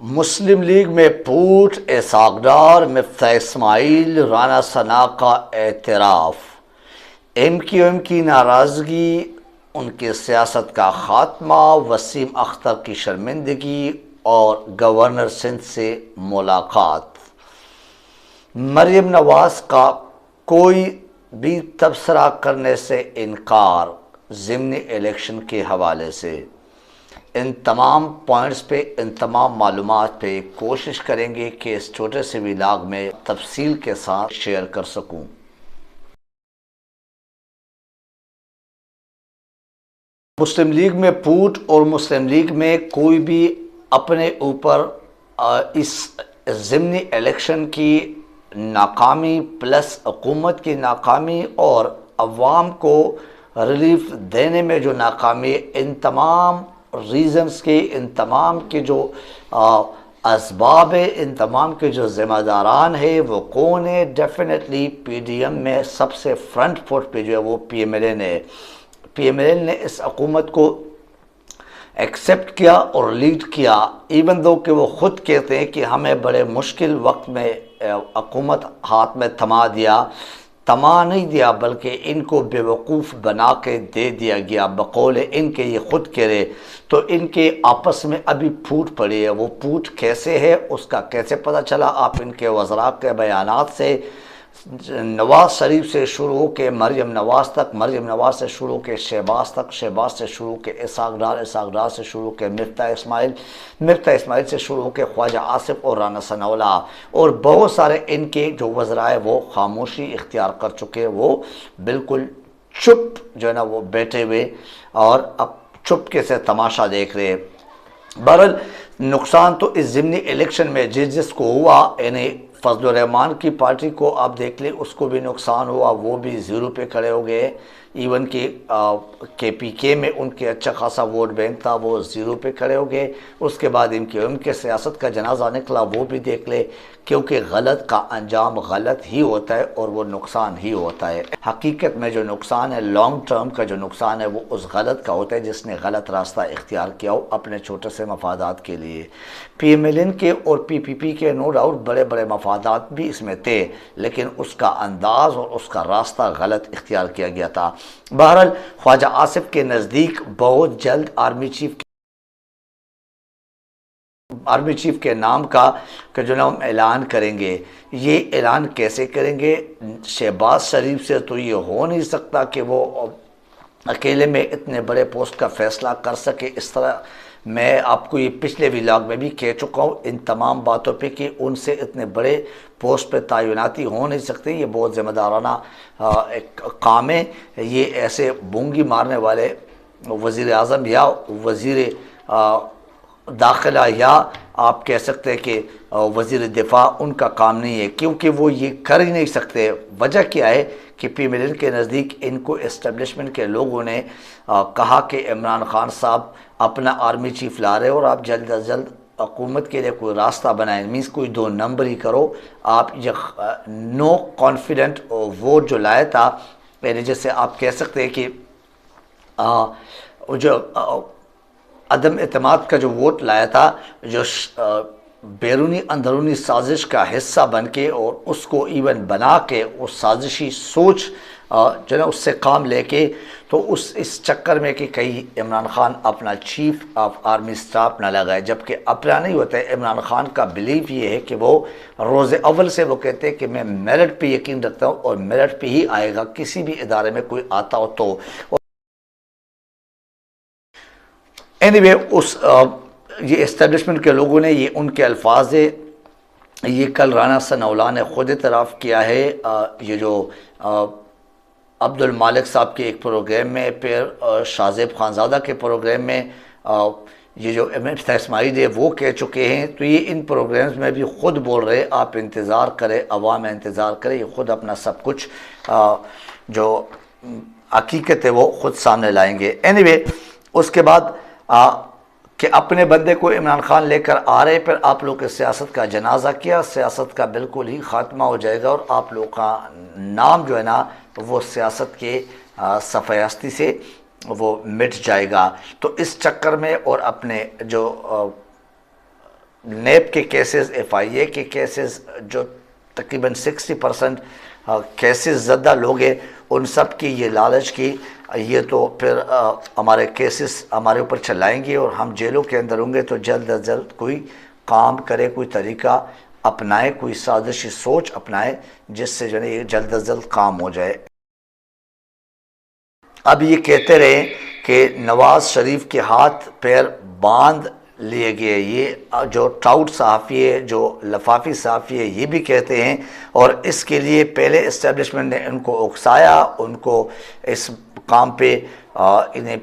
مسلم league میں پوٹ اسحاق مفتاح اسماعیل رانا ثنا کا اعتراف، ایم کیو ایم کی ناراضگی، ان کی سیاست کا خاتمہ، وسیم اختر کی شرمندگی اور گورنر سندھ سے ملاقات۔ مریم نواز کا کوئی بھی تبصرہ کرنے سے انکار ضمنی الیکشن کے حوالے سے۔ ان تمام پوائنٹس پہ، ان تمام معلومات پہ کوشش کریں گے کہ اس چھوٹے سے ولاگ میں تفصیل کے ساتھ شیئر کر سکوں۔ مسلم لیگ میں پوٹ اور مسلم لیگ میں کوئی بھی اپنے اوپر اس ضمنی الیکشن کی ناکامی پلس حکومت کی ناکامی اور عوام کو ریلیف دینے میں جو ناکامی، ان تمام ریزنز کے، ان تمام کے جو اسباب ہے، ان تمام کے جو ذمہ داران ہیں وہ کون ہے؟ ڈیفینیٹلی پی ڈی ایم میں سب سے فرنٹ فٹ پہ جو ہے وہ پی ایم ایل این ہے۔ پی ایم ایل این نے اس حکومت کو ایکسیپٹ کیا اور لیڈ کیا، ایون دو کہ وہ خود کہتے ہیں کہ ہمیں بڑے مشکل وقت میں حکومت ہاتھ میں تھما نہیں دیا بلکہ ان کو بیوقوف بنا کے دے دیا گیا، بقول ان کے یہ خود کہہ رہے۔ تو ان کے آپس میں ابھی پھوٹ پڑی ہے، وہ پھوٹ کیسے ہے، اس کا کیسے پتہ چلا؟ آپ ان کے وزراء کے بیانات سے، نواز شریف سے شروع ہو کے مریم نواز تک، مریم نواز سے شروع ہو کے شہباز تک، شہباز سے شروع ہو کے اسحاق ڈار سے شروع ہو کے مفتاح اسماعیل سے شروع ہو کے خواجہ آصف اور رانا ثنا اور بہت سارے ان کے جو وزراء وہ خاموشی اختیار کر چکے، وہ بالکل چپ جو ہے نا وہ بیٹھے ہوئے اور اب چپکے سے تماشا دیکھ رہے۔ بہرحال نقصان تو اس ضمنی الیکشن میں جس کو ہوا، یعنی فضل الرحمان کی پارٹی کو آپ دیکھ لیں، اس کو بھی نقصان ہوا، وہ بھی زیرو پہ کھڑے ہو گئے۔ ایون کہ کے پی کے میں ان کے اچھا خاصا ووٹ بینک تھا، وہ زیرو پہ کھڑے ہو گئے۔ اس کے بعد ان کے سیاست کا جنازہ نکلا، وہ بھی دیکھ لے، کیونکہ غلط کا انجام غلط ہی ہوتا ہے اور وہ نقصان ہی ہوتا ہے۔ حقیقت میں جو نقصان ہے، لانگ ٹرم کا جو نقصان ہے، وہ اس غلط کا ہوتا ہے جس نے غلط راستہ اختیار کیا ہو اپنے چھوٹے سے مفادات کے لیے۔ پی ایم ایل این کے اور پی پی پی کے نو ڈاؤٹ بڑے بڑے مفادات بھی اس میں تھے، لیکن اس کا انداز اور اس کا راستہ غلط اختیار کیا گیا تھا۔ بہرحال خواجہ آصف کے نزدیک بہت جلد آرمی چیف کے نام کا کہ جو ہم اعلان کریں گے۔ یہ اعلان کیسے کریں گے؟ شہباز شریف سے تو یہ ہو نہیں سکتا کہ وہ اکیلے میں اتنے بڑے پوسٹ کا فیصلہ کر سکے اس طرح۔ میں آپ کو یہ پچھلے ولاگ میں بھی کہہ چکا ہوں ان تمام باتوں پہ کہ ان سے اتنے بڑے پوسٹ پہ تعیناتی ہو نہیں سکتے، یہ بہت ذمہ دارانہ ایک کام ہے۔ یہ ایسے بونگی مارنے والے وزیر اعظم یا وزیر داخلہ یا آپ کہہ سکتے ہیں کہ وزیر دفاع، ان کا کام نہیں ہے، کیونکہ وہ یہ کر ہی نہیں سکتے۔ وجہ کیا ہے کہ پی ایم ایل این کے نزدیک ان کو اسٹیبلشمنٹ کے لوگوں نے کہا کہ عمران خان صاحب اپنا آرمی چیف لا رہے اور آپ جلد از جلد حکومت کے لیے کوئی راستہ بنائیں، مینس کوئی دو نمبر ہی کرو۔ آپ یہ نو کانفیڈنٹ ووٹ جو لایا تھا، یعنی جیسے آپ کہہ سکتے ہیں کہ جو عدم اعتماد کا جو ووٹ لایا تھا، جو بیرونی اندرونی سازش کا حصہ بن کے اور اس کو ایون بنا کے اس سازشی سوچ جو ہے اس سے کام لے کے، تو اس چکر میں کہ کہیں عمران خان اپنا چیف آف آرمی سٹاف نہ لگائے، جبکہ اپنا نہیں ہوتا ہے۔ عمران خان کا بلیف یہ ہے کہ وہ روز اول سے وہ کہتے ہیں کہ میں میرٹ پہ یقین رکھتا ہوں اور میرٹ پہ ہی آئے گا، کسی بھی ادارے میں کوئی آتا ہو تو۔ اینی وے یہ اسٹیبلشمنٹ کے لوگوں نے، یہ ان کے الفاظ ہے، یہ کل رانا ثنا نے خود اعتراف کیا ہے۔ یہ جو عبد المالک صاحب کے ایک پروگرام میں، پھر شاہ زیب خانزادہ کے پروگرام میں، یہ جو مفتاح اسماعیل ہے وہ کہہ چکے ہیں، تو یہ ان پروگرامز میں بھی خود بول رہے آپ انتظار کریں، عوام انتظار کریں، یہ خود اپنا سب کچھ جو حقیقت ہے وہ خود سامنے لائیں گے۔ اینی وے اس کے بعد کہ اپنے بندے کو عمران خان لے کر آ رہے، پھر آپ لوگ کے سیاست کا جنازہ کیا، سیاست کا بالکل ہی خاتمہ ہو جائے گا اور آپ لوگ کا نام جو ہے نا وہ سیاست کے صفحہ ہستی سے وہ مٹ جائے گا۔ تو اس چکر میں اور اپنے جو نیب کے کیسز، ایف آئی اے کے کیسز، جو تقریباً 60% کیسز زدہ لوگ ہیں، ان سب کی یہ لالچ کی یہ تو پھر ہمارے کیسز ہمارے اوپر چلائیں گے اور ہم جیلوں کے اندر ہوں گے، تو جلد از جلد کوئی کام کرے، کوئی طریقہ اپنائے، کوئی سازشی سوچ اپنائے جس سے جو ہے یہ جلد از جلد کام ہو جائے۔ اب یہ کہتے رہے کہ نواز شریف کے ہاتھ پیر باندھ لیے گئے، یہ جو ٹراؤٹ صحافی ہے، جو لفافی صحافی ہے، یہ بھی کہتے ہیں، اور اس کے لیے پہلے اسٹیبلشمنٹ نے ان کو اکسایا، ان کو اس کام پہ انہیں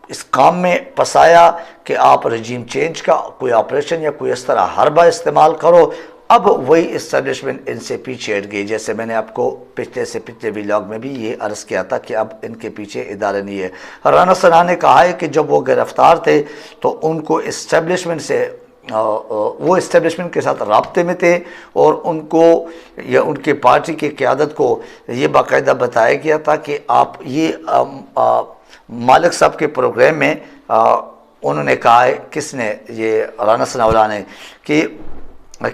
اس کام میں پسایا کہ آپ رجیم چینج کا کوئی آپریشن یا کوئی اس طرح حربہ استعمال کرو۔ اب وہی اسٹیبلشمنٹ ان سے پیچھے ہٹ گئی، جیسے میں نے آپ کو پچھلے ویلاگ میں بھی یہ عرض کیا تھا کہ اب ان کے پیچھے ادارہ نہیں ہے۔ رانا ثنا نے کہا ہے کہ جب وہ گرفتار تھے تو ان کو اسٹیبلشمنٹ سے وہ اسٹیبلشمنٹ کے ساتھ رابطے میں تھے، اور ان کو یا ان کے پارٹی کی قیادت کو یہ باقاعدہ بتایا گیا تھا کہ آپ یہ مالک صاحب کے پروگرام میں انہوں نے کہا ہے، کس نے، یہ رانا ثناءاللہ نے، کہ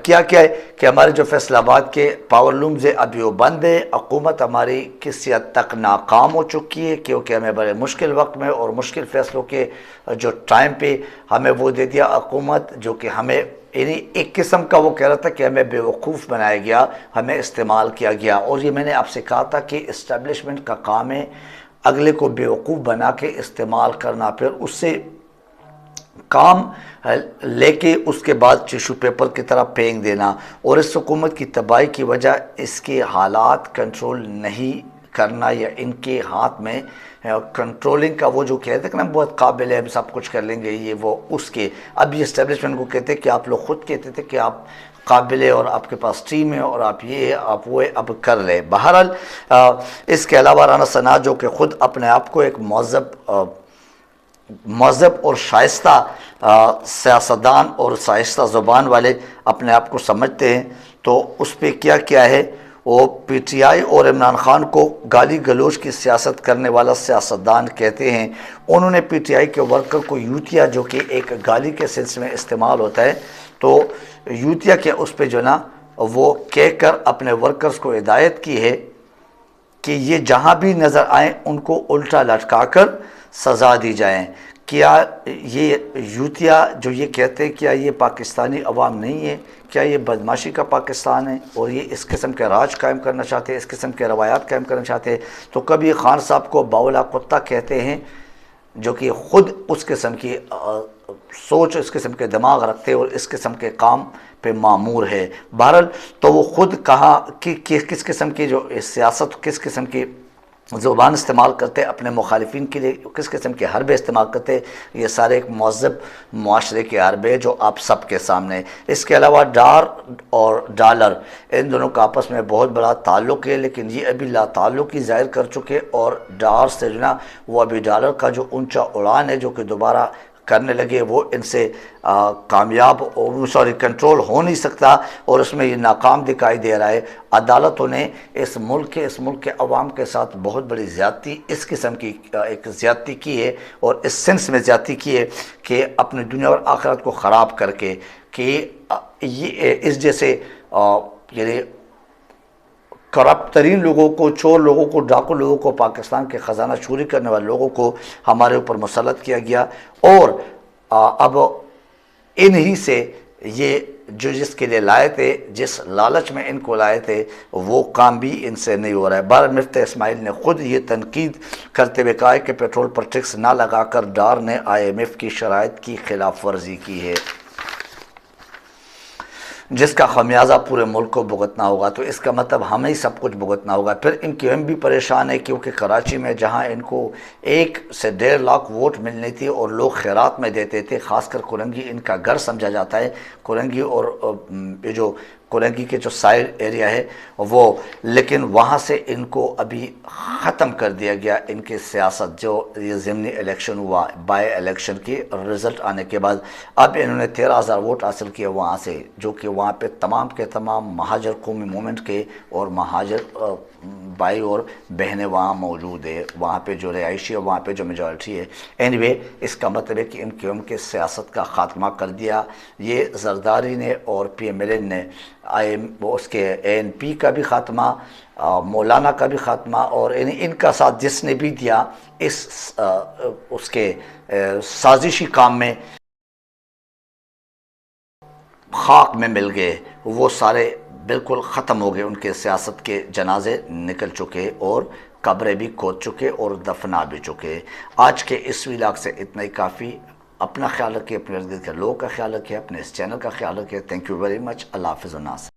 کیا ہے کہ ہمارے جو فیصل آباد کے پاور لومز ہے ابھی وہ بند ہے، حکومت ہماری کسی حد تک ناکام ہو چکی ہے، کیونکہ ہمیں بڑے مشکل وقت میں اور مشکل فیصلوں کے جو ٹائم پہ ہمیں وہ دے دیا حکومت، جو کہ ہمیں یعنی ایک قسم کا وہ کہہ رہا تھا کہ ہمیں بیوقوف بنایا گیا، ہمیں استعمال کیا گیا۔ اور یہ میں نے آپ سے کہا تھا کہ اسٹیبلشمنٹ کا کام ہے اگلے کو بیوقوف بنا کے استعمال کرنا، پھر اس سے کام لے کے اس کے بعد ٹیشو پیپر کی طرح پھینک دینا، اور اس حکومت کی تباہی کی وجہ اس کے حالات کنٹرول نہیں کرنا، یا ان کے ہاتھ میں کنٹرولنگ کا وہ جو کہتے ہیں کہ نا بہت قابل ہے، ہم سب کچھ کر لیں گے، یہ وہ اس کے اب یہ اسٹیبلشمنٹ کو کہتے ہیں کہ آپ لوگ خود کہتے تھے کہ آپ قابل ہے اور آپ کے پاس ٹیم ہے اور آپ یہ ہے آپ وہ ہے، اب کر لیں۔ بہرحال اس کے علاوہ رانا ثنا جو کہ خود اپنے آپ کو ایک مہذب اور شائستہ سیاستدان اور شائستہ زبان والے اپنے آپ کو سمجھتے ہیں، تو اس پہ کیا ہے، وہ پی ٹی آئی اور عمران خان کو گالی گلوچ کی سیاست کرنے والا سیاستدان کہتے ہیں۔ انہوں نے پی ٹی آئی کے ورکر کو یوتیا، جو کہ ایک گالی کے سلسلے میں استعمال ہوتا ہے، تو یوتیا کے اس پہ جو نا وہ کہہ کر اپنے ورکرز کو ہدایت کی ہے کہ یہ جہاں بھی نظر آئیں ان کو الٹا لٹکا کر سزا دی جائیں۔ کیا یہ یوتیا جو یہ کہتے ہیں کیا یہ پاکستانی عوام نہیں ہے؟ کیا یہ بدماشی کا پاکستان ہے اور یہ اس قسم کے راج قائم کرنا چاہتے ہیں، اس قسم کے روایات قائم کرنا چاہتے ہیں؟ تو کبھی خان صاحب کو باولا کتا کہتے ہیں، جو کہ خود اس قسم کی سوچ، اس قسم کے دماغ رکھتے اور اس قسم کے کام پہ معمور ہے۔ بہرحال تو وہ خود کہا کہ کس قسم کی جو سیاست، کس قسم کی زبان استعمال کرتے اپنے مخالفین کے لیے، کس قسم کے حربے استعمال کرتے، یہ سارے ایک مہذب معاشرے کے حربے جو آپ سب کے سامنے۔ اس کے علاوہ ڈار اور ڈالر، ان دونوں کا آپس میں بہت بڑا تعلق ہے، لیکن یہ ابھی لا تعلق ہی ظاہر کر چکے، اور ڈار سے جو نا وہ ابھی ڈالر کا جو اونچا اڑان ہے جو کہ دوبارہ کرنے لگے، وہ ان سے کامیاب کنٹرول ہو نہیں سکتا، اور اس میں یہ ناکام دکھائی دے رہا ہے۔ عدالتوں نے اس ملک کے عوام کے ساتھ بہت بڑی زیادتی، اس قسم کی ایک زیادتی کی ہے، اور اس سینس میں زیادتی کی ہے کہ اپنی دنیا اور آخرت کو خراب کر کے، کہ یہ اس جیسے یعنی کرپٹ ترین لوگوں کو، چور لوگوں کو، ڈاکو لوگوں کو، پاکستان کے خزانہ چوری کرنے والے لوگوں کو ہمارے اوپر مسلط کیا گیا، اور اب انہی سے یہ جو جس کے لیے لائے تھے، جس لالچ میں ان کو لائے تھے، وہ کام بھی ان سے نہیں ہو رہا ہے۔ بہرحال مفتی اسماعیل نے خود یہ تنقید کرتے ہوئے کہا ہے کہ پیٹرول پر ٹیکس نہ لگا کر ڈار نے IMF کی شرائط کی خلاف ورزی کی ہے، جس کا خمیازہ پورے ملک کو بھگتنا ہوگا۔ تو اس کا مطلب ہمیں ہی سب کچھ بھگتنا ہوگا۔ پھر ان کی ایم بھی پریشان ہے، کیونکہ کراچی میں جہاں ان کو 1 سے 1.5 لاکھ ووٹ ملنی تھی اور لوگ خیرات میں دیتے تھے، خاص کر کولنگی ان کا گھر سمجھا جاتا ہے، کولنگی اور یہ جو کولنگی کے جو سائل ایریا ہے وہ، لیکن وہاں سے ان کو ابھی ختم کر دیا گیا۔ ان کی سیاست جو یہ ضمنی الیکشن ہوا، بائی الیکشن کے رزلٹ آنے کے بعد، اب انہوں نے 13,000 ووٹ حاصل کیے وہاں سے، جو کہ وہاں پہ تمام کے تمام مہاجر قومی مومنٹ کے اور مہاجر بھائی اور بہنیں وہاں موجود ہے، وہاں پہ جو رہائشی ہے، وہاں پہ جو میجورٹی ہے. اینی وے اس کا مطلب ہے کہ ان کے سیاست کا خاتمہ کر دیا. یہ زرداری نے اور پی ایم ایل این نے اس کے اے این پی کا بھی خاتمہ، مولانا کا بھی خاتمہ، اور ان کا ساتھ جس نے بھی دیا اس کے سازشی کام میں خاک میں مل گئے. وہ سارے بالکل ختم ہو گئے، ان کے سیاست کے جنازے نکل چکے اور قبریں بھی کھود چکے اور دفنا بھی چکے. آج کے اس ولاگ سے اتنا ہی کافی. اپنا خیال رکھیں، اپنے ارد گرد کے لوگوں کا خیال رکھیں، اپنے اس چینل کا خیال رکھیں. Thank you very much. اللہ حافظ الناس.